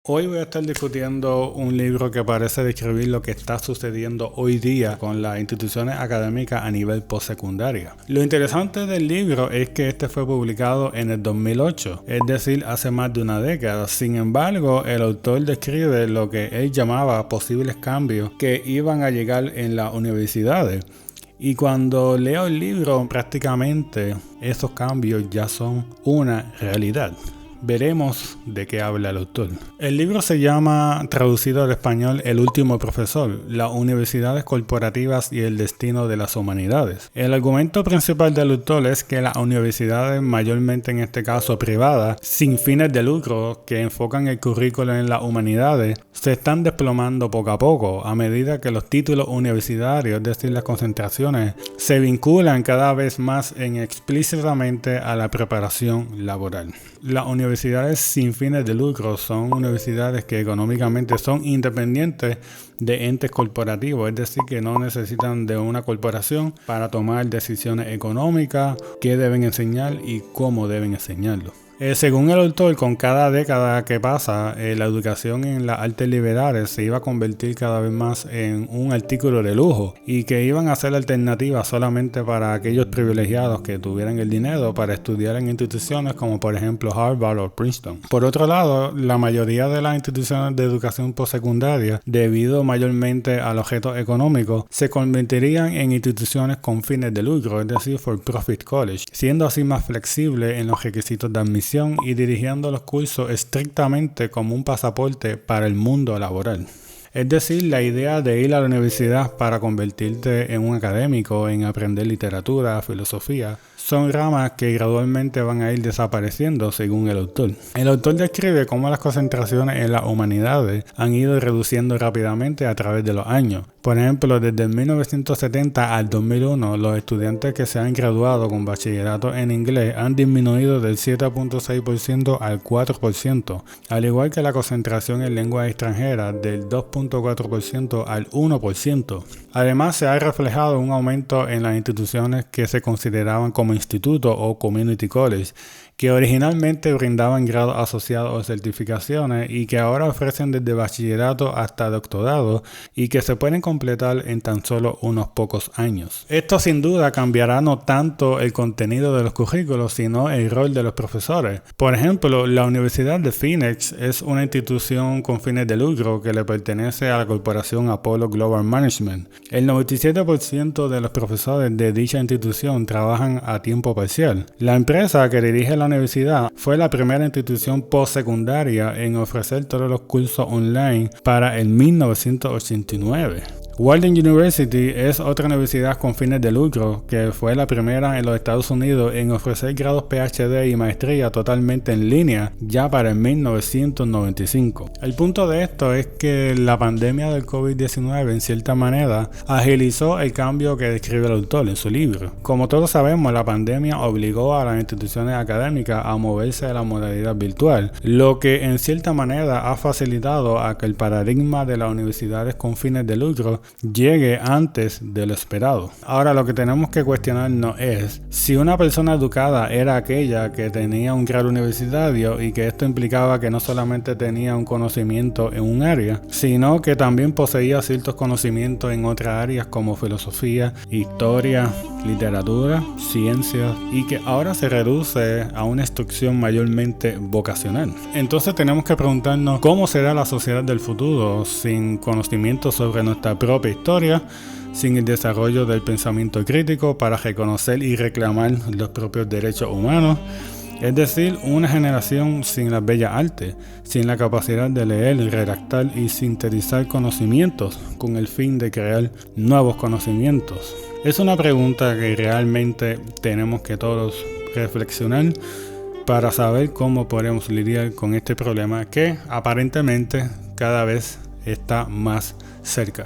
Hoy voy a estar discutiendo un libro que parece describir lo que está sucediendo hoy día con las instituciones académicas a nivel postsecundaria. Lo interesante del libro es que este fue publicado en el 2008, es decir, hace más de una década. Sin embargo, el autor describe lo que él llamaba posibles cambios que iban a llegar en las universidades. Y cuando leo el libro, prácticamente esos cambios ya son una realidad. Veremos de qué habla el autor. El libro se llama, traducido al español, El último profesor, las universidades corporativas y el destino de las humanidades. El argumento principal del autor es que las universidades, mayormente en este caso privadas, sin fines de lucro, que enfocan el currículo en las humanidades, se están desplomando poco a poco, a medida que los títulos universitarios, es decir, las concentraciones, se vinculan cada vez más explícitamente a la preparación laboral. Las universidades sin fines de lucro son universidades que económicamente son independientes de entes corporativos, es decir, que no necesitan de una corporación para tomar decisiones económicas, qué deben enseñar y cómo deben enseñarlo. Según el autor, con cada década que pasa, la educación en las artes liberales se iba a convertir cada vez más en un artículo de lujo y que iban a ser alternativas solamente para aquellos privilegiados que tuvieran el dinero para estudiar en instituciones como por ejemplo Harvard o Princeton. Por otro lado, la mayoría de las instituciones de educación postsecundaria, debido mayormente al objeto económico, se convertirían en instituciones con fines de lucro, es decir, for profit college, siendo así más flexibles en los requisitos de admisión y dirigiendo los cursos estrictamente como un pasaporte para el mundo laboral. Es decir, la idea de ir a la universidad para convertirte en un académico, en aprender literatura, filosofía, son ramas que gradualmente van a ir desapareciendo según el autor. El autor describe cómo las concentraciones en las humanidades han ido reduciendo rápidamente a través de los años. Por ejemplo, desde el 1970 al 2001, los estudiantes que se han graduado con bachillerato en inglés han disminuido del 7.6% al 4%, al igual que la concentración en lenguas extranjeras del 2.4% al 1%. Además, se ha reflejado un aumento en las instituciones que se consideraban como institutos o community college, que originalmente brindaban grados asociados o certificaciones y que ahora ofrecen desde bachillerato hasta doctorado y que se pueden completar en tan solo unos pocos años. Esto sin duda cambiará no tanto el contenido de los currículos, sino el rol de los profesores. Por ejemplo, la Universidad de Phoenix es una institución con fines de lucro que le pertenece a la corporación Apollo Global Management. El 97% de los profesores de dicha institución trabajan a tiempo parcial. La empresa que dirige la universidad fue la primera institución postsecundaria en ofrecer todos los cursos online para el 1989. Walden University es otra universidad con fines de lucro que fue la primera en los Estados Unidos en ofrecer grados PhD y maestría totalmente en línea ya para el 1995. El punto de esto es que la pandemia del COVID-19 en cierta manera agilizó el cambio que describe el autor en su libro. Como todos sabemos, la pandemia obligó a las instituciones académicas a moverse a la modalidad virtual, lo que en cierta manera ha facilitado a que el paradigma de las universidades con fines de lucro llegue antes de lo esperado. Ahora, lo que tenemos que cuestionarnos es si una persona educada era aquella que tenía un grado universitario y que esto implicaba que no solamente tenía un conocimiento en un área, sino que también poseía ciertos conocimientos en otras áreas como filosofía, historia, literatura, ciencias, y que ahora se reduce a una instrucción mayormente vocacional. Entonces tenemos que preguntarnos cómo será la sociedad del futuro sin conocimiento sobre nuestra propia historia, sin el desarrollo del pensamiento crítico para reconocer y reclamar los propios derechos humanos. Es decir, una generación sin las bellas artes, sin la capacidad de leer, redactar y sintetizar conocimientos con el fin de crear nuevos conocimientos. Es una pregunta que realmente tenemos que todos reflexionar para saber cómo podemos lidiar con este problema que aparentemente cada vez está más cerca.